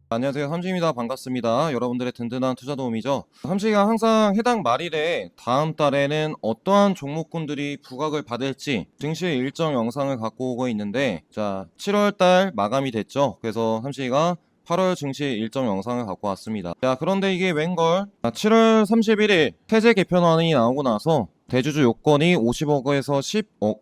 안녕하세요. 삼식입니다. 반갑습니다. 여러분들의 든든한 투자 도움이죠. 삼식이가 항상 해당 말일에 다음 달에는 어떠한 종목군들이 부각을 받을지 증시 일정 영상을 갖고 오고 있는데, 자, 7월 달 마감이 됐죠. 그래서 삼식이가 8월 증시 일정 영상을 갖고 왔습니다. 자, 그런데 이게 웬걸? 7월 31일 세제 개편안이 나오고 나서 대주주 요건이 50억에서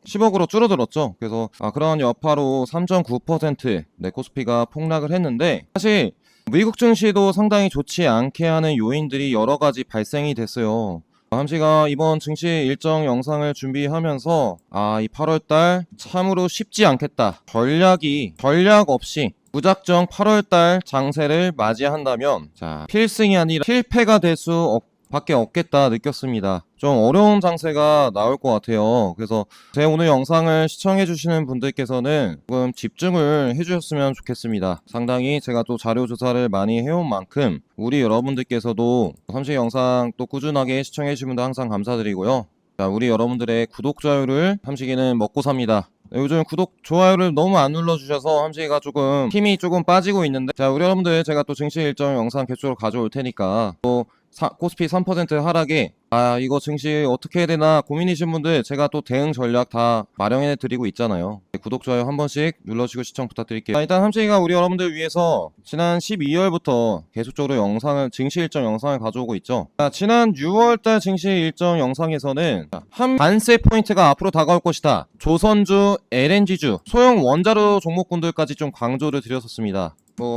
10억으로 줄어들었죠. 그래서 그런 여파로 3.9% 코스피가 폭락을 했는데, 사실 미국 증시도 상당히 좋지 않게 하는 요인들이 여러 가지 발생이 됐어요. 함씨가 이번 증시 일정 영상을 준비하면서 이 8월달 참으로 쉽지 않겠다. 전략 없이 무작정 8월달 장세를 맞이한다면 필승이 아니라 필패가 될 수 밖에 없겠다 느꼈습니다. 좀 어려운 장세가 나올 것 같아요. 그래서 제 오늘 영상을 시청해 주시는 분들께서는 조금 집중을 해 주셨으면 좋겠습니다. 상당히 제가 또 자료 조사를 많이 해온 만큼 우리 여러분들께서도 삼식 영상 또 꾸준하게 시청해 주신 분들 항상 감사드리고요. 자, 우리 여러분들의 구독, 좋아요를 삼식이는 먹고 삽니다. 요즘 구독, 좋아요를 너무 안 눌러주셔서 함식이가 조금 힘이 조금 빠지고 있는데, 자, 우리 여러분들 제가 또 증시 일정 영상 계속으로 가져올 테니까 또 코스피 3% 하락에 이거 증시 어떻게 해야 되나 고민이신 분들 제가 또 대응 전략 다 마련해 드리고 있잖아요. 구독, 좋아요 한 번씩 눌러주시고 시청 부탁드릴게요. 일단 함식이가 우리 여러분들 위해서 지난 12월부터 계속적으로 증시 일정 영상을 가져오고 있죠. 지난 6월달 증시 일정 영상에서는 한 반세 포인트가 앞으로 다가올 것이다. 조선주, LNG주, 소형 원자로 종목군들까지 좀 강조를 드렸었습니다.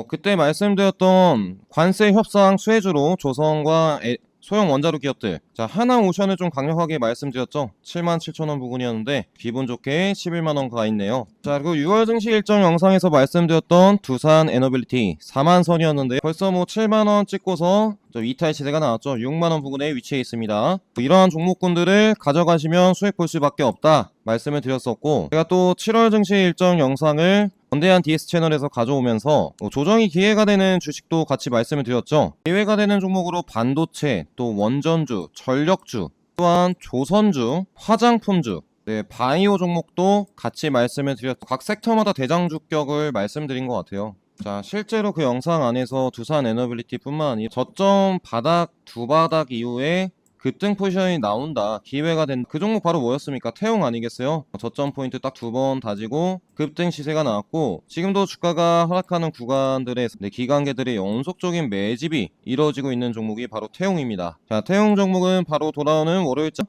그때 말씀드렸던 관세 협상 수혜주로 조선과 소형 원자로 기업들, 자, 하나오션을 좀 강력하게 말씀드렸죠. 77,000원 부근이었는데 기분 좋게 11만원 가 있네요. 자, 그리고 6월 증시 일정 영상에서 말씀드렸던 두산 에너빌리티 4만선이었는데 벌써 7만원 찍고서 이탈 시세가 나왔죠. 6만원 부근에 위치해 있습니다. 이러한 종목군들을 가져가시면 수익 볼 수밖에 없다 말씀을 드렸었고, 제가 또 7월 증시 일정 영상을 건대한 DS 채널에서 가져오면서 조정이 기회가 되는 주식도 같이 말씀을 드렸죠. 기회가 되는 종목으로 반도체, 또 원전주, 전력주, 또한 조선주, 화장품주, 바이오 종목도 같이 말씀을 드렸죠. 각 섹터마다 대장주격을 말씀드린 것 같아요. 자, 실제로 그 영상 안에서 두산 에너빌리티 뿐만 아니라 저점 바닥 두 바닥 이후에 급등 포지션이 나온다, 기회가 된 그 종목 바로 뭐였습니까? 태용 아니겠어요? 저점 포인트 딱 두 번 다지고 급등 시세가 나왔고, 지금도 주가가 하락하는 구간들에서 기관계들의 연속적인 매집이 이루어지고 있는 종목이 바로 태용입니다. 자, 태용 종목은 바로 돌아오는 월요일쯤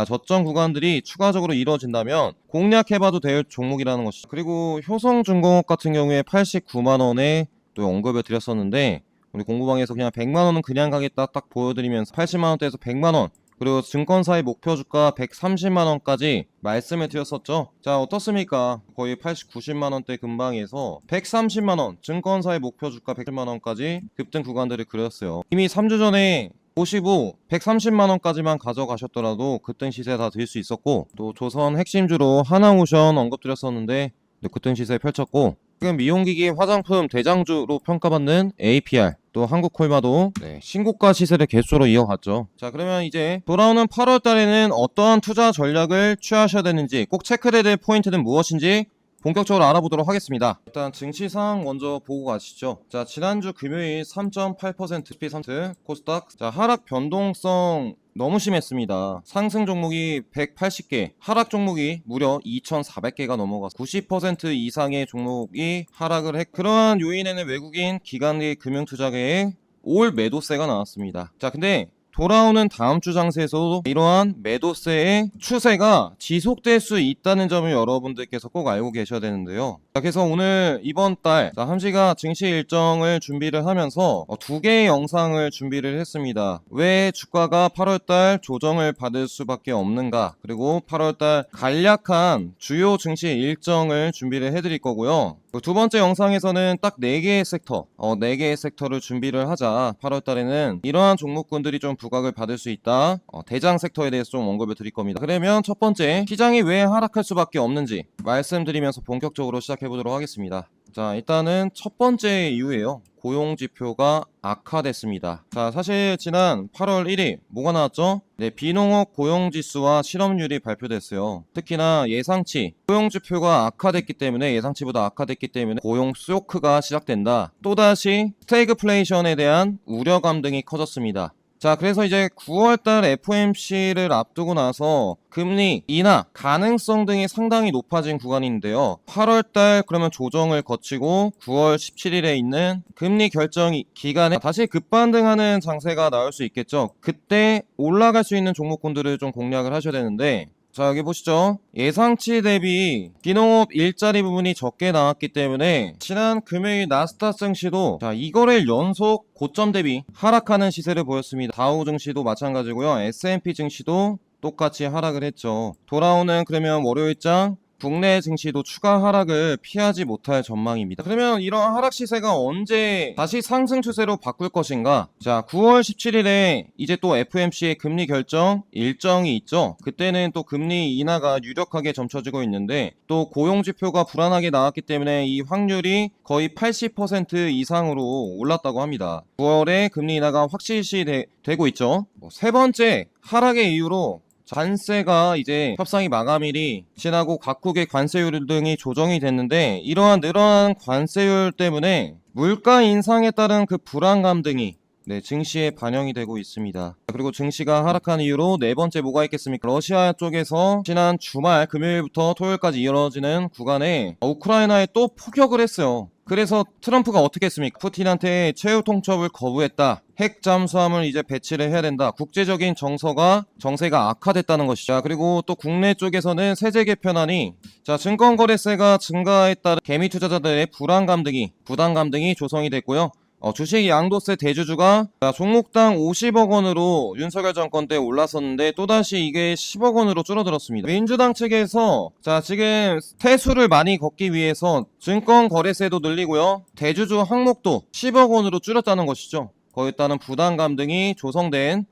저점 구간들이 추가적으로 이루어진다면 공략해봐도 될 종목이라는 것이죠. 그리고 효성중공업 같은 경우에 89만원에 또 언급을 드렸었는데, 우리 공부방에서 그냥 100만원은 그냥 가겠다 딱 보여드리면서 80만원대에서 100만원, 그리고 증권사의 목표 주가 130만원까지 말씀을 드렸었죠. 자, 어떻습니까? 거의 80, 90만원대 근방에서 130만원, 증권사의 목표 주가 110만원까지 급등 구간들을 그렸어요. 이미 3주 전에 보시고 130만원까지만 가져가셨더라도 급등 시세 다 들 수 있었고, 또 조선 핵심주로 하나오션 언급드렸었는데 급등 시세 펼쳤고, 지금 미용기기 화장품 대장주로 평가받는 APR, 또 한국콜마도 신고가 시세를 계속으로 이어갔죠. 자, 그러면 이제 돌아오는 8월 달에는 어떠한 투자 전략을 취하셔야 되는지, 꼭 체크해야 될 포인트는 무엇인지 본격적으로 알아보도록 하겠습니다. 일단 증시 상황 먼저 보고 가시죠. 자, 지난주 금요일 3.8% SP3 코스닥, 자, 하락 변동성 너무 심했습니다. 상승 종목이 180개, 하락 종목이 무려 2,400개가 넘어가서 90% 이상의 종목이 하락을 그러한 요인에는 외국인 기관의 금융투자계의 올 매도세가 나왔습니다. 자, 근데 돌아오는 다음 주 장세에서도 이러한 매도세의 추세가 지속될 수 있다는 점을 여러분들께서 꼭 알고 계셔야 되는데요. 자, 그래서 오늘 이번 달 함씨가 증시 일정을 준비를 하면서 두 개의 영상을 준비를 했습니다. 왜 주가가 8월달 조정을 받을 수밖에 없는가, 그리고 8월달 간략한 주요 증시 일정을 준비를 해드릴 거고요. 두 번째 영상에서는 딱 4개의 섹터, 4개의 섹터를 준비를 하자. 8월달에는 이러한 종목군들이 좀 부각을 받을 수 있다. 대장 섹터에 대해서 좀 언급을 드릴 겁니다. 그러면 첫 번째, 시장이 왜 하락할 수밖에 없는지 말씀드리면서 본격적으로 시작해 보도록 하겠습니다. 자, 일단은 첫 번째 이유예요. 고용지표가 악화됐습니다. 자, 사실 지난 8월 1일 뭐가 나왔죠? 네, 비농업 고용지수와 실업률이 발표됐어요. 특히나 예상치, 고용지표가 악화됐기 때문에 예상치보다 악화됐기 때문에 고용 쇼크가 시작된다. 또다시 스태그플레이션에 대한 우려감 등이 커졌습니다. 자, 그래서 이제 9월달 FOMC를 앞두고 나서 금리 인하 가능성 등이 상당히 높아진 구간인데요. 8월달 그러면 조정을 거치고 9월 17일에 있는 금리 결정 기간에 다시 급반등하는 장세가 나올 수 있겠죠. 그때 올라갈 수 있는 종목군들을 좀 공략을 하셔야 되는데, 자, 여기 보시죠. 예상치 대비 비농업 일자리 부분이 적게 나왔기 때문에 지난 금요일 나스닥 증시도 자, 이거를 연속 고점 대비 하락하는 시세를 보였습니다. 다우 증시도 마찬가지고요. S&P 증시도 똑같이 하락을 했죠. 돌아오는 그러면 월요일장 국내 증시도 추가 하락을 피하지 못할 전망입니다. 그러면 이런 하락 시세가 언제 다시 상승 추세로 바꿀 것인가? 자, 9월 17일에 이제 또 FOMC의 금리 결정 일정이 있죠. 그때는 또 금리 인하가 유력하게 점쳐지고 있는데 또 고용지표가 불안하게 나왔기 때문에 이 확률이 거의 80% 이상으로 올랐다고 합니다. 9월에 금리 인하가 확실시 되고 있죠. 세 번째 하락의 이유로 관세가 이제 협상이 마감일이 지나고 각국의 관세율 등이 조정이 됐는데 이러한 늘어난 관세율 때문에 물가 인상에 따른 그 불안감 등이 증시에 반영이 되고 있습니다. 그리고 증시가 하락한 이유로 네 번째 뭐가 있겠습니까? 러시아 쪽에서 지난 주말 금요일부터 토요일까지 이어지는 구간에 우크라이나에 또 포격을 했어요. 그래서 트럼프가 어떻게 했습니까? 푸틴한테 최후 통첩을 거부했다. 핵 잠수함을 이제 배치를 해야 된다. 국제적인 정세가 악화됐다는 것이죠. 그리고 또 국내 쪽에서는 세제 개편안이 증권거래세가 증가에 따른 개미 투자자들의 부담감 등이 조성이 됐고요. 주식 양도세 대주주가 종목당 50억 원으로 윤석열 정권 때 올랐었는데 또다시 이게 10억 원으로 줄어들었습니다. 민주당 측에서 지금 태수를 많이 걷기 위해서 증권거래세도 늘리고요. 대주주 항목도 10억 원으로 줄였다는 것이죠. 거기에 따른 부담감 등이 조성된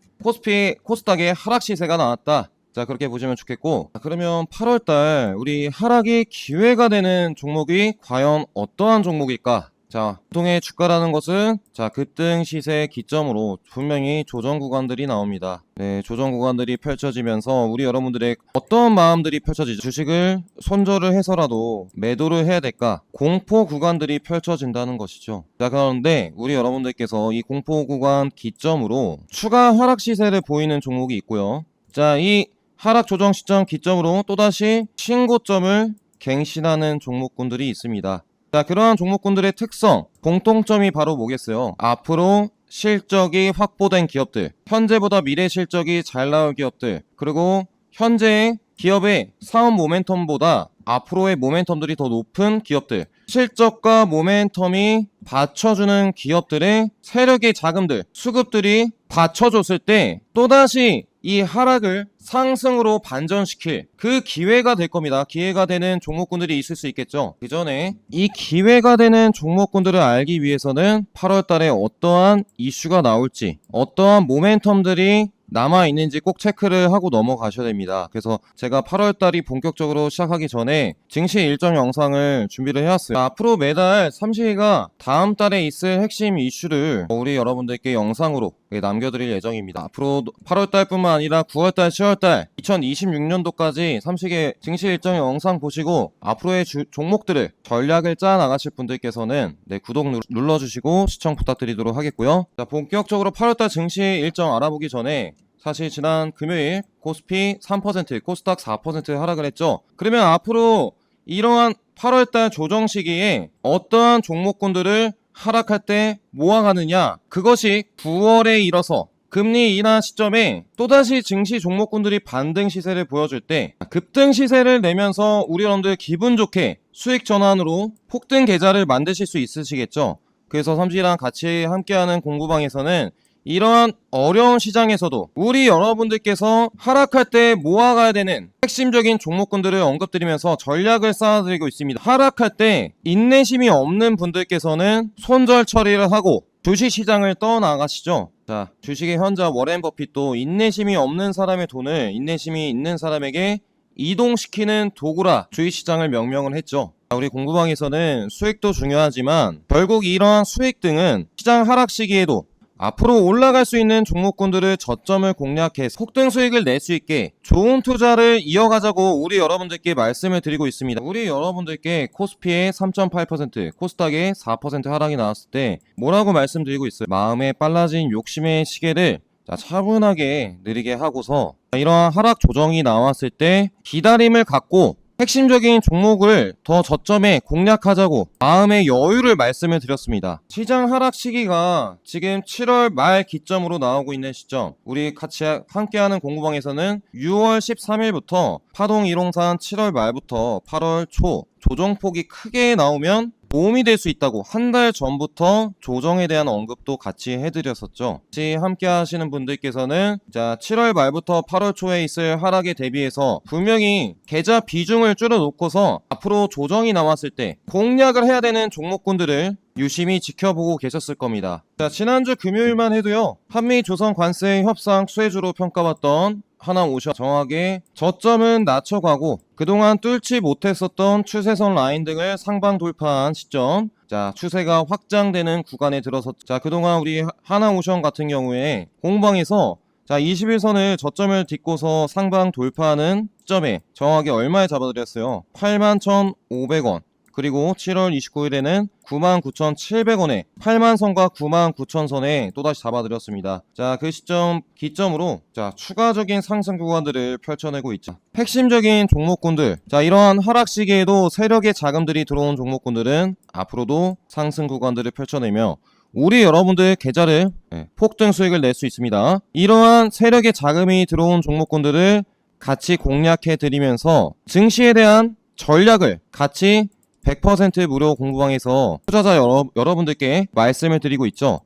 코스닥의 하락 시세가 나왔다. 자, 그렇게 보시면 좋겠고, 그러면 8월달 우리 하락이 기회가 되는 종목이 과연 어떠한 종목일까? 자, 보통의 주가라는 것은 급등 시세 기점으로 분명히 조정 구간들이 나옵니다. 네, 조정 구간들이 펼쳐지면서 우리 여러분들의 어떤 마음들이 펼쳐지죠? 주식을 손절을 해서라도 매도를 해야 될까? 공포 구간들이 펼쳐진다는 것이죠. 자, 그런데 우리 여러분들께서 이 공포 구간 기점으로 추가 하락 시세를 보이는 종목이 있고요. 자, 이 하락 조정 시점 기점으로 또다시 신고점을 갱신하는 종목군들이 있습니다. 자, 그러한 종목군들의 특성, 공통점이 바로 뭐겠어요? 앞으로 실적이 확보된 기업들, 현재보다 미래 실적이 잘 나올 기업들, 그리고 현재의 기업의 사업 모멘텀보다 앞으로의 모멘텀들이 더 높은 기업들, 실적과 모멘텀이 받쳐주는 기업들의 세력의 자금들, 수급들이 받쳐줬을 때 또다시 이 하락을 상승으로 반전시킬 그 기회가 될 겁니다. 기회가 되는 종목군들이 있을 수 있겠죠. 그 전에 이 기회가 되는 종목군들을 알기 위해서는 8월 달에 어떠한 이슈가 나올지, 어떠한 모멘텀들이 남아있는지 꼭 체크를 하고 넘어가셔야 됩니다. 그래서 제가 8월달이 본격적으로 시작하기 전에 증시 일정 영상을 준비를 해왔어요. 앞으로 매달 삼시가 다음 달에 있을 핵심 이슈를 우리 여러분들께 영상으로 남겨드릴 예정입니다. 앞으로 8월달 뿐만 아니라 9월달, 10월달 2026년도까지 삼식의 증시 일정 영상 보시고 앞으로의 종목들을 전략을 짜 나가실 분들께서는 구독 눌러주시고 시청 부탁드리도록 하겠고요. 자, 본격적으로 8월달 증시 일정 알아보기 전에 사실 지난 금요일 코스피 3%, 코스닥 4% 하락을 했죠. 그러면 앞으로 이러한 8월달 조정 시기에 어떠한 종목군들을 하락할 때 모아가느냐, 그것이 9월에 이뤄서 금리 인하 시점에 또다시 증시 종목군들이 반등 시세를 보여줄 때 급등 시세를 내면서 우리 여러분들 기분 좋게 수익 전환으로 폭등 계좌를 만드실 수 있으시겠죠. 그래서 삼식이랑 같이 함께하는 공부방에서는 이러한 어려운 시장에서도 우리 여러분들께서 하락할 때 모아가야 되는 핵심적인 종목군들을 언급드리면서 전략을 쌓아드리고 있습니다. 하락할 때 인내심이 없는 분들께서는 손절 처리를 하고 주식시장을 떠나가시죠. 자, 주식의 현자 워렌 버핏도 인내심이 없는 사람의 돈을 인내심이 있는 사람에게 이동시키는 도구라 주식시장을 명명을 했죠. 우리 공부방에서는 수익도 중요하지만 결국 이러한 수익 등은 시장 하락 시기에도 앞으로 올라갈 수 있는 종목군들을 저점을 공략해서 폭등 수익을 낼 수 있게 좋은 투자를 이어가자고 우리 여러분들께 말씀을 드리고 있습니다. 우리 여러분들께 코스피의 3.8%, 코스닥의 4% 하락이 나왔을 때 뭐라고 말씀드리고 있어요? 마음에 빨라진 욕심의 시계를 차분하게 느리게 하고서 이러한 하락 조정이 나왔을 때 기다림을 갖고 핵심적인 종목을 더 저점에 공략하자고 마음의 여유를 말씀을 드렸습니다. 시장 하락 시기가 지금 7월 말 기점으로 나오고 있는 시점, 우리 같이 함께하는 공부방에서는 6월 13일부터 파동 1홍산 7월 말부터 8월 초 조정폭이 크게 나오면 도움이 될 수 있다고 한 달 전부터 조정에 대한 언급도 같이 해드렸었죠. 같이 함께 하시는 분들께서는 7월 말부터 8월 초에 있을 하락에 대비해서 분명히 계좌 비중을 줄여놓고서 앞으로 조정이 나왔을 때 공략을 해야 되는 종목군들을 유심히 지켜보고 계셨을 겁니다. 지난주 금요일만 해도요, 한미 조선 관세 협상 수혜주로 평가받던 하나오션 정확하게 저점은 낮춰가고 그동안 뚫지 못했었던 추세선 라인 등을 상방 돌파한 시점, 추세가 확장되는 구간에 들어서 그동안 우리 하나오션 같은 경우에 공방에서 21선을 저점을 딛고서 상방 돌파하는 시점에 정확하게 얼마에 잡아드렸어요? 81,500원. 그리고 7월 29일에는 99,700원에 8만선과 99,000선에 또다시 잡아드렸습니다. 그 시점 기점으로 추가적인 상승 구간들을 펼쳐내고 있죠. 핵심적인 종목군들, 이러한 하락 시기에도 세력의 자금들이 들어온 종목군들은 앞으로도 상승 구간들을 펼쳐내며 우리 여러분들 계좌를 폭등 수익을 낼 수 있습니다. 이러한 세력의 자금이 들어온 종목군들을 같이 공략해 드리면서 증시에 대한 전략을 같이 100% 무료 공부방에서 투자자 여러분들께 말씀을 드리고 있죠.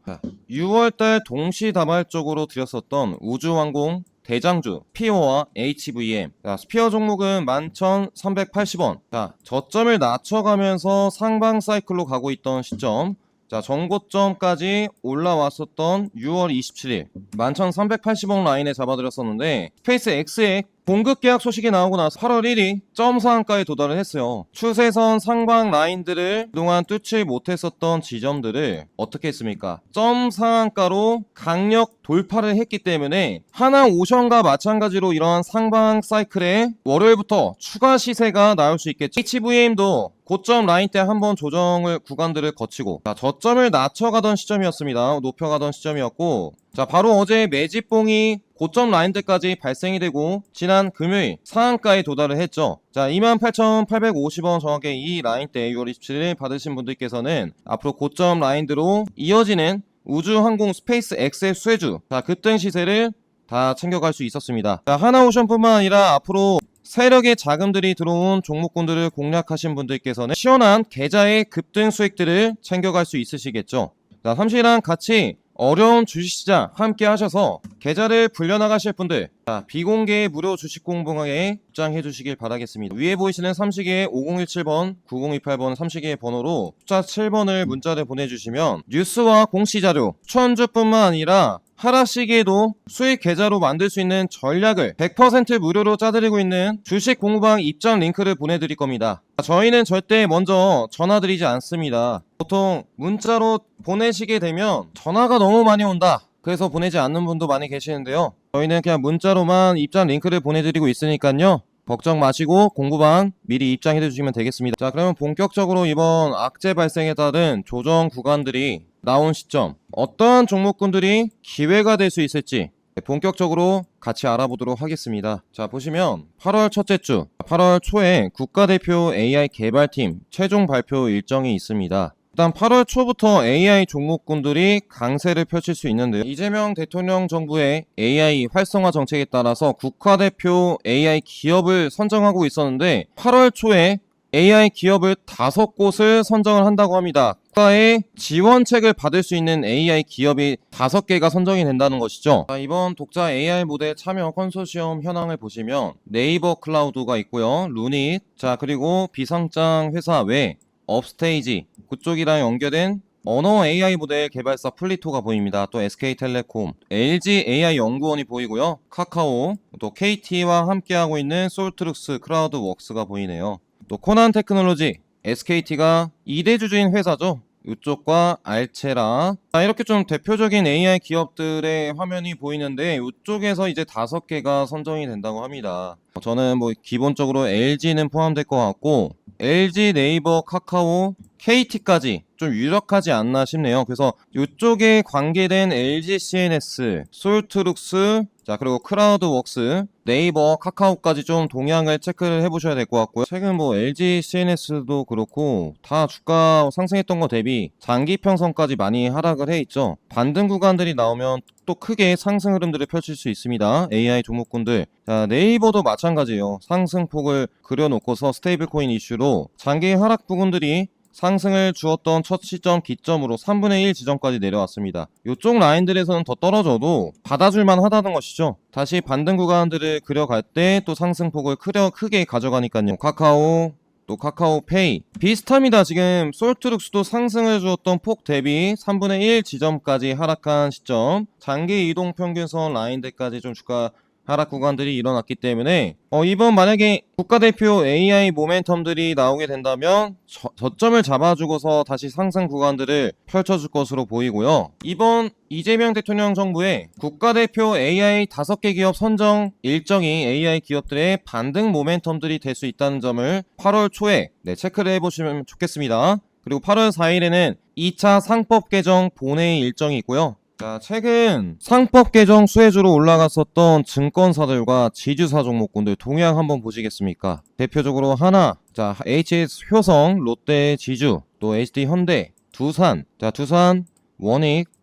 6월달 동시다발적으로 드렸었던 우주항공 대장주 스피어와 HVM, 스피어 종목은 11,380원, 저점을 낮춰가면서 상방 사이클로 가고 있던 시점, 전고점까지 올라왔었던 6월 27일 11,380원 라인에 잡아드렸었는데 스페이스 X의 공급 계약 소식이 나오고 나서 8월 1일 점 상한가에 도달을 했어요. 추세선 상방 라인들을 그동안 뚫지 못했었던 지점들을 어떻게 했습니까? 점 상한가로 강력 돌파를 했기 때문에 하나오션과 마찬가지로 이러한 상방 사이클에 월요일부터 추가 시세가 나올 수 있겠죠. HVM도 고점 라인 때 한번 조정을 구간들을 거치고 저점을 낮춰가던 시점이었습니다. 높여가던 시점이었고 바로 어제 매집봉이 고점 라인대까지 발생이 되고 지난 금요일 상한가에 도달을 했죠. 28,850원 정확하게 이 라인대 6월 27일 받으신 분들께서는 앞으로 고점 라인대로 이어지는 우주항공 스페이스 X의 수혜주 급등 시세를 다 챙겨갈 수 있었습니다. 하나오션뿐만 아니라 앞으로 세력의 자금들이 들어온 종목군들을 공략하신 분들께서는 시원한 계좌의 급등 수익들을 챙겨갈 수 있으시겠죠. 삼시랑 같이 어려운 주식시장 함께 하셔서 계좌를 불려나가실 분들 비공개 무료 주식 공부방에 입장해 주시길 바라겠습니다. 위에 보이시는 삼시계의 5017번 9028번 삼시계의 번호로 숫자 7번을 문자를 보내주시면 뉴스와 공시자료 추천주뿐만 아니라 하락 시기에도 수익 계좌로 만들 수 있는 전략을 100% 무료로 짜드리고 있는 주식 공부방 입장 링크를 보내드릴 겁니다. 저희는 절대 먼저 전화드리지 않습니다. 보통 문자로 보내시게 되면 전화가 너무 많이 온다, 그래서 보내지 않는 분도 많이 계시는데요. 저희는 그냥 문자로만 입장 링크를 보내드리고 있으니까요, 걱정 마시고 공부방 미리 입장해 주시면 되겠습니다. 그러면 본격적으로 이번 악재 발생에 따른 조정 구간들이 나온 시점, 어떠한 종목군들이 기회가 될 수 있을지 본격적으로 같이 알아보도록 하겠습니다. 보시면 8월 첫째 주 8월 초에 국가대표 AI 개발팀 최종 발표 일정이 있습니다. 일단 8월 초부터 AI 종목군들이 강세를 펼칠 수 있는데요. 이재명 대통령 정부의 AI 활성화 정책에 따라서 국가대표 AI 기업을 선정하고 있었는데 8월 초에 AI 기업을 5곳을 선정을 한다고 합니다. 국가의 지원책을 받을 수 있는 AI 기업이 5개가 선정이 된다는 것이죠. 이번 독자 AI 모델 참여 컨소시엄 현황을 보시면 네이버 클라우드가 있고요. 루닛, 그리고 비상장 회사 외 업스테이지, 그쪽이랑 연결된 언어 AI 모델 개발사 플리토가 보입니다. 또 SK텔레콤, LG AI 연구원이 보이고요. 카카오, 또 KT와 함께하고 있는 솔트룩스 크라우드웍스가 보이네요. 또 코난 테크놀로지, SKT가 2대 주주인 회사죠. 이쪽과 알체라, 이렇게 좀 대표적인 AI 기업들의 화면이 보이는데 이쪽에서 이제 5개가 선정이 된다고 합니다. 저는 뭐 기본적으로 LG는 포함될 것 같고 LG, 네이버, 카카오, KT까지 좀 유력하지 않나 싶네요. 그래서 이쪽에 관계된 LG CNS, 솔트룩스, 자 그리고 크라우드웍스, 네이버, 카카오까지 좀 동향을 체크를 해보셔야 될 것 같고요. 최근 뭐 LG CNS도 그렇고 다 주가 상승했던 거 대비 장기 평선까지 많이 하락을 해 있죠. 반등 구간들이 나오면 또 크게 상승 흐름들을 펼칠 수 있습니다. AI 종목군들. 자, 네이버도 마찬가지예요. 상승폭을 그려놓고서 스테이블 코인 이슈로 장기 하락 부분들이 상승을 주었던 첫 시점 기점으로 3분의 1 지점까지 내려왔습니다. 이쪽 라인들에서는 더 떨어져도 받아줄만 하다는 것이죠. 다시 반등 구간들을 그려갈 때 또 상승폭을 크게 가져가니까요. 카카오, 또 카카오페이 비슷합니다. 지금 솔트룩스도 상승을 주었던 폭 대비 3분의 1 지점까지 하락한 시점, 장기 이동 평균선 라인들까지 좀 주가 하락 구간들이 일어났기 때문에 이번 만약에 국가대표 AI 모멘텀들이 나오게 된다면 저점을 잡아주고서 다시 상승 구간들을 펼쳐줄 것으로 보이고요. 이번 이재명 대통령 정부의 국가대표 AI 5개 기업 선정 일정이 AI 기업들의 반등 모멘텀들이 될 수 있다는 점을 8월 초에 체크를 해보시면 좋겠습니다. 그리고 8월 4일에는 2차 상법 개정 본회의 일정이 있고요. 자, 최근 상법 개정 수혜주로 올라갔었던 증권사들과 지주사 종목군들 동향 한번 보시겠습니까? 대표적으로 하나, 자, HS 효성, 롯데 지주, 또 HD 현대, 두산, 자, 두산,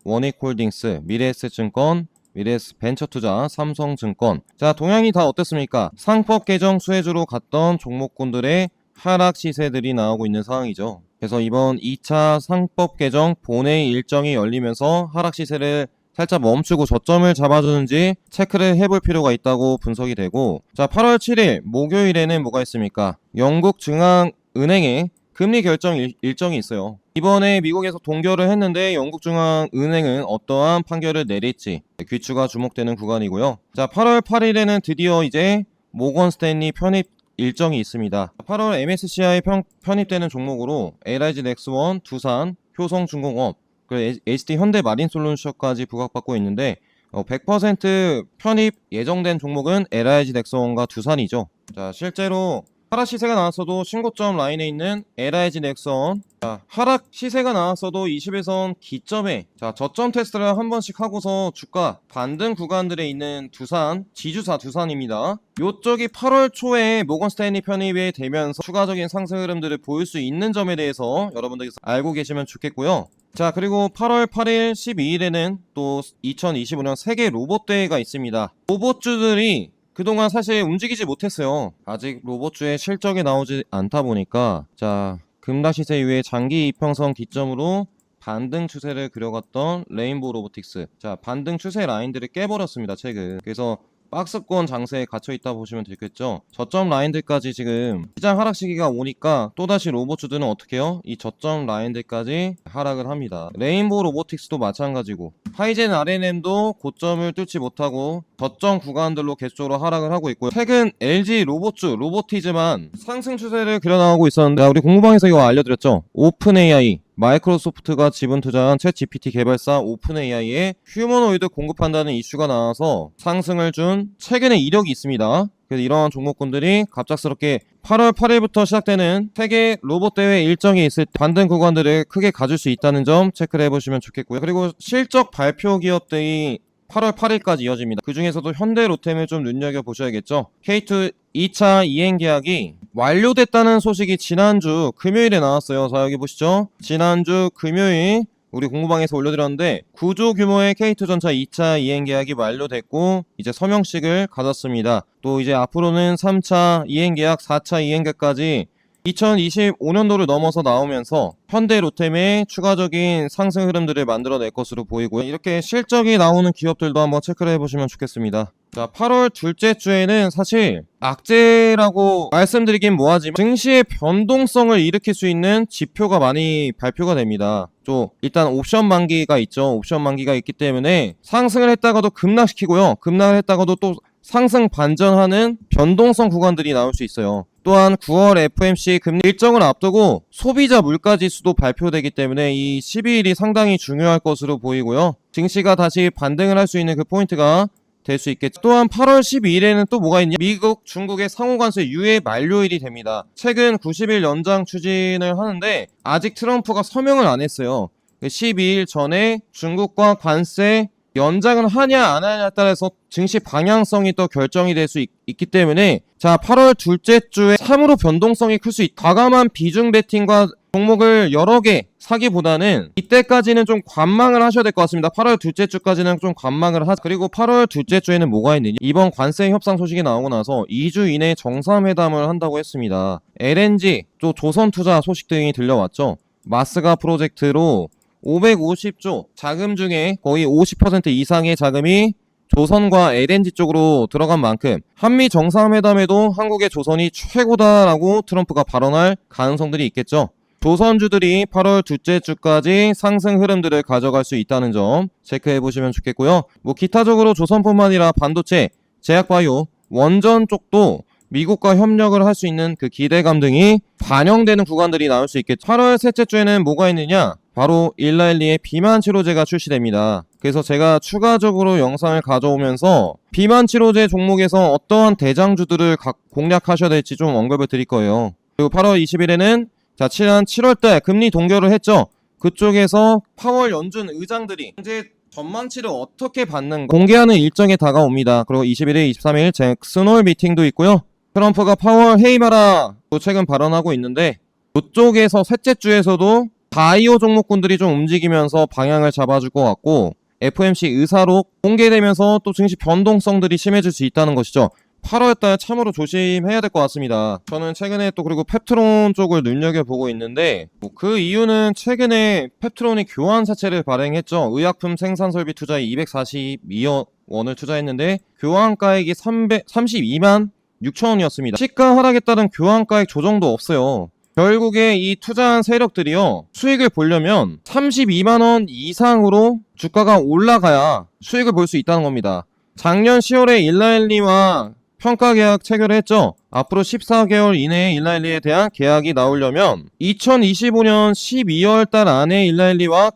원익홀딩스, 미래에셋증권, 미래에셋벤처투자, 삼성증권. 자, 동향이 다 어땠습니까? 상법 개정 수혜주로 갔던 종목군들의 하락 시세들이 나오고 있는 상황이죠. 그래서 이번 2차 상법 개정 본회의 일정이 열리면서 하락 시세를 살짝 멈추고 저점을 잡아주는지 체크를 해볼 필요가 있다고 분석이 되고, 자 8월 7일 목요일에는 뭐가 있습니까? 영국 중앙은행의 금리 결정 일정이 있어요. 이번에 미국에서 동결을 했는데 영국 중앙은행은 어떠한 판결을 내릴지 귀추가 주목되는 구간이고요. 자 8월 8일에는 드디어 이제 모건 스탠리 편입 일정이 있습니다. 8월 MSCI 편입되는 종목으로 LIG 넥스원, 두산, 효성중공업, 그리고 HD 현대 마린솔루션까지 부각받고 있는데 100% 편입 예정된 종목은 LIG 넥스원과 두산이죠. 자, 실제로 하락 시세가 나왔어도 신고점 라인에 있는 LIG 넥스원, 자, 하락 시세가 나왔어도 20일선 기점에 자 저점 테스트를 한 번씩 하고서 주가 반등 구간들에 있는 두산, 지주사 두산입니다. 요쪽이 8월 초에 모건 스탠리 편입이 되면서 추가적인 상승 흐름들을 보일 수 있는 점에 대해서 여러분들께서 알고 계시면 좋겠고요. 자, 그리고 8월 8일, 12일에는 또 2025년 세계 로봇 대회가 있습니다. 로봇주들이 그동안 사실 움직이지 못했어요. 아직 로봇주의 실적이 나오지 않다 보니까 자 급락 시세 이후에 장기 이평선 기점으로 반등 추세를 그려갔던 레인보우 로보틱스, 자 반등 추세 라인들을 깨버렸습니다 최근. 그래서 박스권 장세에 갇혀있다 보시면 되겠죠. 저점 라인들까지 지금 시장 하락 시기가 오니까 또다시 로봇주들은 어떻게 해요? 이 저점 라인들까지 하락을 합니다. 레인보우 로보틱스도 마찬가지고 하이젠 RNM도 고점을 뚫지 못하고 저점 구간들로 계속적으로 하락을 하고 있고요. 최근 LG 로봇주, 로보티즈만 상승 추세를 그려나가고 있었는데 우리 공부방에서 이거 알려드렸죠. 오픈AI, 마이크로소프트가 지분 투자한 챗 GPT 개발사 오픈AI에 휴머노이드 공급한다는 이슈가 나와서 상승을 준 최근의 이력이 있습니다. 그래서 이러한 종목군들이 갑작스럽게 8월 8일부터 시작되는 세계 로봇 대회 일정이 있을 때 반등 구간들을 크게 가질 수 있다는 점 체크를 해보시면 좋겠고요. 그리고 실적 발표 기업들이 8월 8일까지 이어집니다. 그 중에서도 현대로템을 좀 눈여겨보셔야겠죠. K2 2차 이행 계약이 완료됐다는 소식이 지난주 금요일에 나왔어요. 자, 여기 보시죠. 지난주 금요일 우리 공부방에서 올려드렸는데 9조 규모의 K2전차 2차 이행 계약이 완료됐고 이제 서명식을 가졌습니다. 또 이제 앞으로는 3차 이행 계약, 4차 이행 계약까지 2025년도를 넘어서 나오면서 현대로템의 추가적인 상승 흐름들을 만들어낼 것으로 보이고요. 이렇게 실적이 나오는 기업들도 한번 체크를 해보시면 좋겠습니다. 자, 8월 둘째 주에는 사실 악재라고 말씀드리긴 뭐하지만 증시의 변동성을 일으킬 수 있는 지표가 많이 발표가 됩니다. 또 일단 옵션 만기가 있죠. 옵션 만기가 있기 때문에 상승을 했다가도 급락시키고요. 급락을 했다가도 또 상승 반전하는 변동성 구간들이 나올 수 있어요. 또한 9월 FOMC 금리 일정을 앞두고 소비자 물가지수도 발표되기 때문에 이 12일이 상당히 중요할 것으로 보이고요. 증시가 다시 반등을 할 수 있는 그 포인트가 될 수 있겠죠. 또한 8월 12일에는 또 뭐가 있냐? 미국, 중국의 상호관세 유예 만료일이 됩니다. 최근 90일 연장 추진을 하는데 아직 트럼프가 서명을 안 했어요. 12일 전에 중국과 관세 연장을 하냐 안 하냐에 따라서 증시 방향성이 또 결정이 될 수 있기 때문에 자 8월 둘째 주에 참으로 변동성이 클 수 있다. 과감한 비중 베팅과 종목을 여러 개 사기보다는 이때까지는 좀 관망을 하셔야 될 것 같습니다. 8월 둘째 주까지는 좀 관망을 하자. 그리고 8월 둘째 주에는 뭐가 있느냐? 이번 관세 협상 소식이 나오고 나서 2주 이내에 정상회담을 한다고 했습니다. LNG, 또 조선투자 소식 등이 들려왔죠. 마스가 프로젝트로 550조 자금 중에 거의 50% 이상의 자금이 조선과 LNG 쪽으로 들어간 만큼 한미 정상회담에도 한국의 조선이 최고다라고 트럼프가 발언할 가능성들이 있겠죠. 조선주들이 8월 둘째 주까지 상승 흐름들을 가져갈 수 있다는 점 체크해 보시면 좋겠고요. 뭐 기타적으로 조선뿐만 아니라 반도체, 제약바이오, 원전 쪽도 미국과 협력을 할 수 있는 그 기대감 등이 반영되는 구간들이 나올 수 있겠죠. 8월 셋째 주에는 뭐가 있느냐? 바로 일라일리의 비만 치료제가 출시됩니다. 그래서 제가 추가적으로 영상을 가져오면서 비만 치료제 종목에서 어떠한 대장주들을 공략하셔야 될지 좀 언급을 드릴 거예요. 그리고 8월 20일에는 자, 지난 7월달 금리 동결을 했죠. 그쪽에서 파월 연준 의장들이 현재 전망치를 어떻게 받는 공개하는 일정에 다가옵니다. 그리고 21일, 23일 잭슨홀 미팅도 있고요. 트럼프가 파월 해임하라 또 최근 발언하고 있는데 이쪽에서 셋째 주에서도 바이오 종목군들이 좀 움직이면서 방향을 잡아줄 것 같고 FOMC 의사록 공개되면서 또 증시 변동성들이 심해질 수 있다는 것이죠. 8월달 참으로 조심해야 될 것 같습니다. 저는 최근에 또 그리고 펩트론 쪽을 눈여겨보고 있는데 그 이유는 최근에 펩트론이 교환사채를 발행했죠. 의약품 생산설비 투자에 242억 원을 투자했는데 교환가액이 32만 6천 원이었습니다. 시가 하락에 따른 교환가액 조정도 없어요. 결국에 이 투자한 세력들이요 수익을 보려면 32만원 이상으로 주가가 올라가야 수익을 볼 수 있다는 겁니다. 작년 10월에 일라일리와 평가계약 체결을 했죠. 앞으로 14개월 이내에 일라일리에 대한 계약이 나오려면 2025년 12월달 안에 일라일리와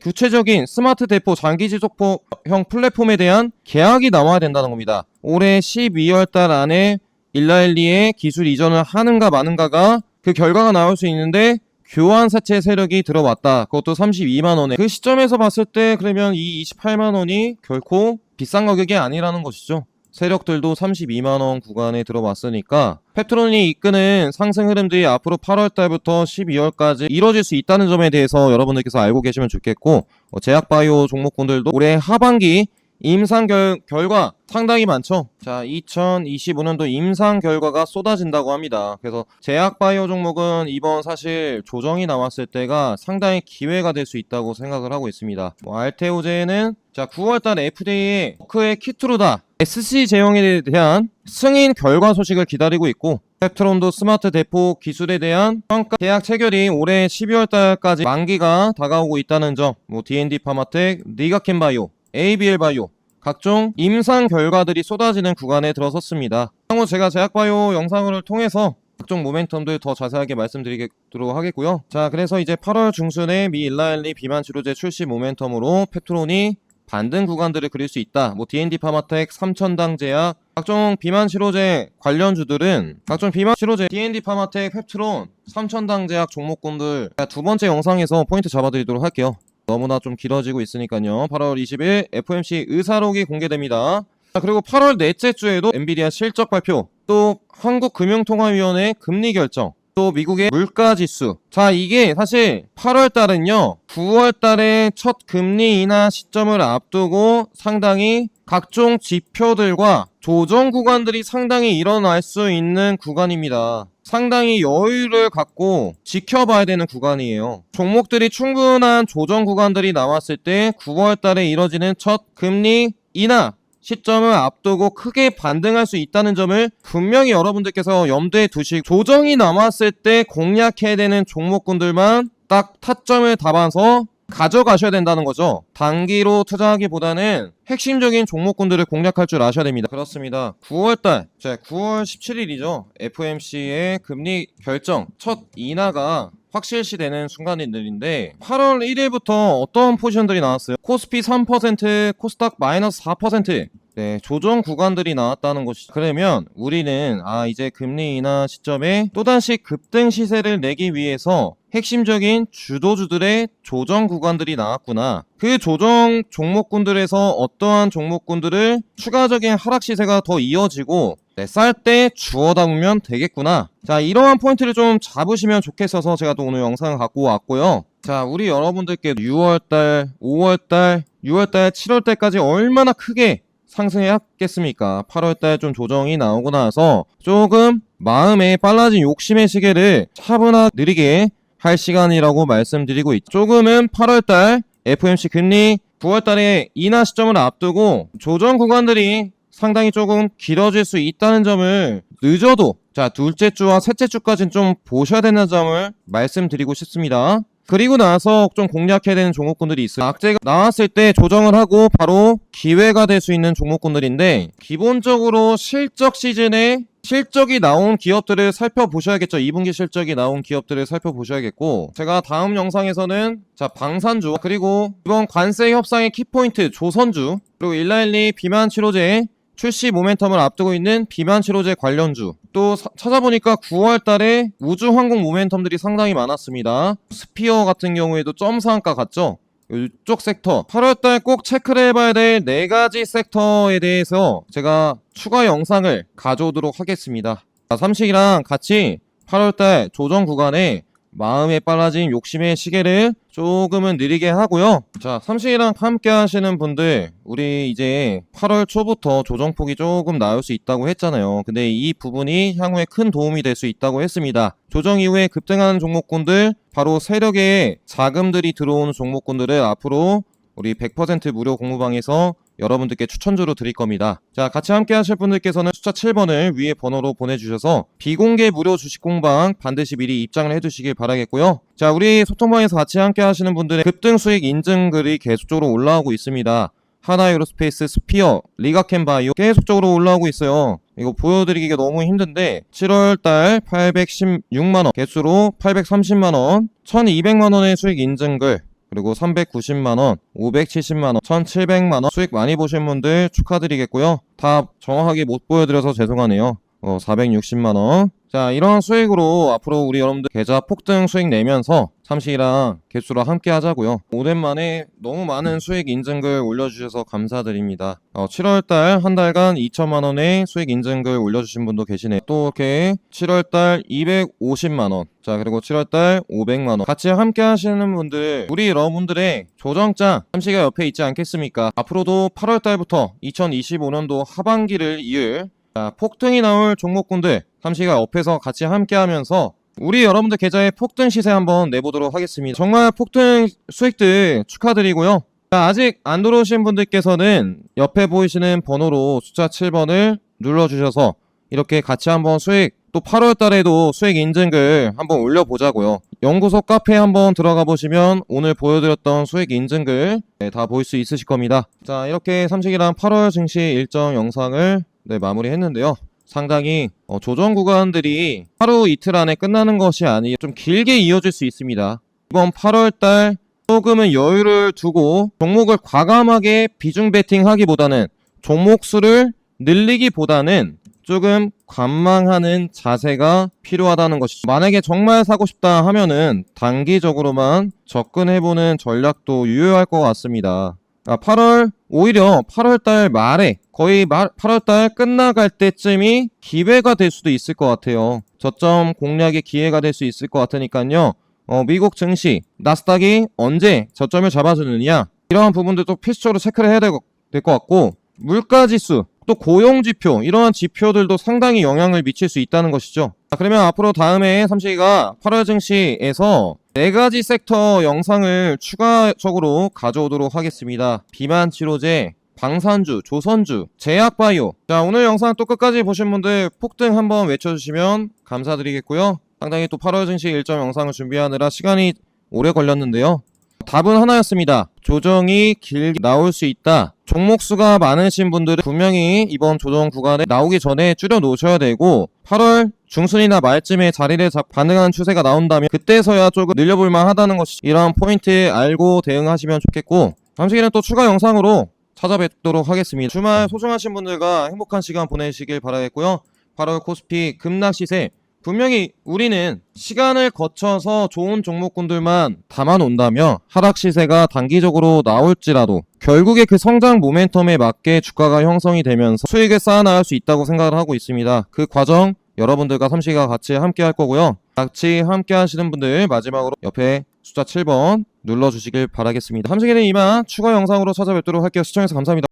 구체적인 스마트 대포 장기지속형 플랫폼에 대한 계약이 나와야 된다는 겁니다. 올해 12월달 안에 일라일리의 기술 이전을 하는가 마는가가 그 결과가 나올 수 있는데 교환사채 세력이 들어왔다. 그것도 32만원에 그 시점에서 봤을 때 그러면 이 28만원이 결코 비싼 가격이 아니라는 것이죠. 세력들도 32만원 구간에 들어왔으니까 펩트론이 이끄는 상승 흐름들이 앞으로 8월달부터 12월까지 이뤄질 수 있다는 점에 대해서 여러분들께서 알고 계시면 좋겠고 제약바이오 종목군들도 올해 하반기 임상 결과 상당히 많죠. 자, 2025년도 임상 결과가 쏟아진다고 합니다. 그래서 제약바이오 종목은 이번 사실 조정이 나왔을 때가 상당히 기회가 될 수 있다고 생각을 하고 있습니다. 알테오제는 자 9월달 FDA의 머크의 키트루다 SC 제형에 대한 승인 결과 소식을 기다리고 있고 펩트론도 스마트 대포 기술에 대한 평가 계약 체결이 올해 12월달까지 만기가 다가오고 있다는 점 D&D 파마텍, 니가켄바이오, ABL 바이오 각종 임상 결과들이 쏟아지는 구간에 들어섰습니다. 향후 제가 제약바이오 영상을 통해서 각종 모멘텀들 더 자세하게 말씀드리도록 하겠고요. 자, 그래서 이제 8월 중순에 미 일라일리 비만 치료제 출시 모멘텀으로 펩트론이 반등 구간들을 그릴 수 있다. D&D 파마텍, 삼천당 제약, 각종 비만 치료제 관련주들은 각종 비만 치료제 D&D 파마텍, 펩트론, 삼천당 제약 종목군들 두 번째 영상에서 포인트 잡아드리도록 할게요. 너무나 좀 길어지고 있으니까요. 8월 20일 FOMC 의사록이 공개됩니다. 자, 그리고 8월 넷째 주에도 엔비디아 실적 발표, 또 한국금융통화위원회 금리 결정, 또 미국의 물가지수. 자, 이게 사실 8월 달은요 9월 달에 첫 금리 인하 시점을 앞두고 상당히 각종 지표들과 조정 구간들이 상당히 일어날 수 있는 구간입니다. 상당히 여유를 갖고 지켜봐야 되는 구간이에요. 종목들이 충분한 조정 구간들이 나왔을 때 9월 달에 이뤄지는 첫 금리 인하 시점을 앞두고 크게 반등할 수 있다는 점을 분명히 여러분들께서 염두에 두시고 조정이 남았을 때 공략해야 되는 종목군들만 딱 타점을 잡아서 가져가셔야 된다는 거죠. 단기로 투자하기보다는 핵심적인 종목군들을 공략할 줄 아셔야 됩니다. 그렇습니다. 9월달, 9월 17일이죠. FOMC의 금리 결정 첫 인하가 확실시되는 순간들인데 8월 1일부터 어떤 포지션들이 나왔어요? 코스피 3%, 코스닥 마이너스 4%, 네, 조정 구간들이 나왔다는 것이죠. 그러면 우리는 이제 금리 인하 시점에 또다시 급등 시세를 내기 위해서 핵심적인 주도주들의 조정 구간들이 나왔구나. 그 조정 종목군들에서 어떠한 종목군들을 추가적인 하락 시세가 더 이어지고 쌀 때 주워 담으면 되겠구나. 자, 이러한 포인트를 좀 잡으시면 좋겠어서 제가 또 오늘 영상을 갖고 왔고요. 자, 우리 여러분들께 6월달, 5월달, 6월달, 7월달까지 얼마나 크게 상승했겠습니까? 8월달 좀 조정이 나오고 나서 조금 마음에 빨라진 욕심의 시계를 차분하게 느리게 할 시간이라고 말씀드리고 있죠. 조금은 8월달 FOMC 금리 9월달에 인하 시점을 앞두고 조정 구간들이 상당히 조금 길어질 수 있다는 점을 늦어도 둘째 주와 셋째 주까지는 좀 보셔야 되는 점을 말씀드리고 싶습니다. 그리고 나서 좀 공략해야 되는 종목군들이 있어요. 악재가 나왔을 때 조정을 하고 바로 기회가 될 수 있는 종목군들인데 기본적으로 실적 시즌에 실적이 나온 기업들을 살펴보셔야겠죠. 2분기 실적이 나온 기업들을 살펴보셔야겠고 제가 다음 영상에서는 방산주 그리고 이번 관세 협상의 키포인트 조선주 그리고 112 비만 치료제 출시 모멘텀을 앞두고 있는 비만 치료제 관련주 또 찾아보니까 9월달에 우주항공 모멘텀들이 상당히 많았습니다. 스피어 같은 경우에도 점상가 같죠? 이쪽 섹터 8월달 꼭 체크를 해봐야 될 4가지 섹터에 대해서 제가 추가 영상을 가져오도록 하겠습니다. 삼식이랑 같이 8월달 조정 구간에 마음에 빨라진 욕심의 시계를 조금은 느리게 하고요. 삼식이랑 함께 하시는 분들 우리 이제 8월 초부터 조정폭이 조금 나올 수 있다고 했잖아요. 근데 이 부분이 향후에 큰 도움이 될 수 있다고 했습니다. 조정 이후에 급등하는 종목군들 바로 세력의 자금들이 들어오는 종목군들을 앞으로 우리 100% 무료 공부방에서 여러분들께 추천주로 드릴 겁니다. 같이 함께 하실 분들께서는 숫자 7번을 위에 번호로 보내주셔서 비공개 무료 주식 공방 반드시 미리 입장을 해두시길 바라겠고요. 우리 소통방에서 같이 함께 하시는 분들의 급등 수익 인증글이 계속적으로 올라오고 있습니다. 하나에어로스페이스, 스피어, 리가켄바이오 계속적으로 올라오고 있어요. 이거 보여드리기가 너무 힘든데 7월달 816만원 개수로 830만원 1200만원의 수익 인증글 그리고 390만원, 570만원, 1700만원 수익 많이 보신 분들 축하드리겠고요. 다 정확하게 못 보여드려서 죄송하네요. 460만원. 이런 수익으로 앞으로 우리 여러분들 계좌 폭등 수익 내면서 삼식이랑 개수랑 함께 하자고요. 오랜만에 너무 많은 수익 인증글 올려주셔서 감사드립니다. 7월달 한 달간 2천만원의 수익 인증글 올려주신 분도 계시네요. 또 이렇게 7월달 250만원 그리고 7월달 500만원 같이 함께 하시는 분들 우리 여러분들의 조정장 삼식이가 옆에 있지 않겠습니까? 앞으로도 8월달부터 2025년도 하반기를 이을 폭등이 나올 종목군들 삼식이가 옆에서 같이 함께 하면서 우리 여러분들 계좌에 폭등 시세 한번 내보도록 하겠습니다. 정말 폭등 수익들 축하드리고요. 아직 안 들어오신 분들께서는 옆에 보이시는 번호로 숫자 7번을 눌러주셔서 이렇게 같이 한번 수익 또 8월 달에도 수익 인증글 한번 올려보자고요. 연구소 카페 한번 들어가 보시면 오늘 보여드렸던 수익 인증글 다 보일 수 있으실 겁니다. 이렇게 삼식이랑 8월 증시 일정 영상을 마무리했는데요. 상당히 조정 구간들이 하루 이틀 안에 끝나는 것이 아니라 좀 길게 이어질 수 있습니다. 이번 8월달 조금은 여유를 두고 종목을 과감하게 비중 베팅하기보다는 종목 수를 늘리기보다는 조금 관망하는 자세가 필요하다는 것이죠. 만약에 정말 사고 싶다 하면은 단기적으로만 접근해보는 전략도 유효할 것 같습니다. 오히려 8월달 말에 거의 8월달 끝나갈 때쯤이 기회가 될 수도 있을 것 같아요. 저점 공략의 기회가 될 수 있을 것 같으니까요. 미국 증시, 나스닥이 언제 저점을 잡아주느냐 이러한 부분들도 필수적으로 체크를 해야 될 것 같고 물가지수, 또 고용지표 이러한 지표들도 상당히 영향을 미칠 수 있다는 것이죠. 그러면 앞으로 다음에 삼식이가 8월 증시에서 4가지 섹터 영상을 추가적으로 가져오도록 하겠습니다. 비만 치료제, 방산주, 조선주, 제약바이오. 오늘 영상 또 끝까지 보신 분들 폭등 한번 외쳐주시면 감사드리겠고요. 상당히 또 8월 증시 일정 영상을 준비하느라 시간이 오래 걸렸는데요. 답은 하나였습니다. 조정이 길게 나올 수 있다. 종목 수가 많으신 분들은 분명히 이번 조정 구간에 나오기 전에 줄여 놓으셔야 되고 8월 중순이나 말쯤에 자리를 반등하는 추세가 나온다면 그때서야 조금 늘려볼만 하다는 것이 이런 포인트 알고 대응하시면 좋겠고, 다음 시간에는 또 추가 영상으로 찾아뵙도록 하겠습니다. 주말 소중하신 분들과 행복한 시간 보내시길 바라겠고요. 8월 코스피 급락 시세, 분명히 우리는 시간을 거쳐서 좋은 종목군들만 담아놓는다면 하락 시세가 단기적으로 나올지라도 결국에 그 성장 모멘텀에 맞게 주가가 형성이 되면서 수익을 쌓아나갈 수 있다고 생각을 하고 있습니다. 그 과정 여러분들과 삼시가 같이 함께 할 거고요. 같이 함께 하시는 분들 마지막으로 옆에 숫자 7번 눌러주시길 바라겠습니다. 삼시기는 이만 추가 영상으로 찾아뵙도록 할게요. 시청해서 감사합니다.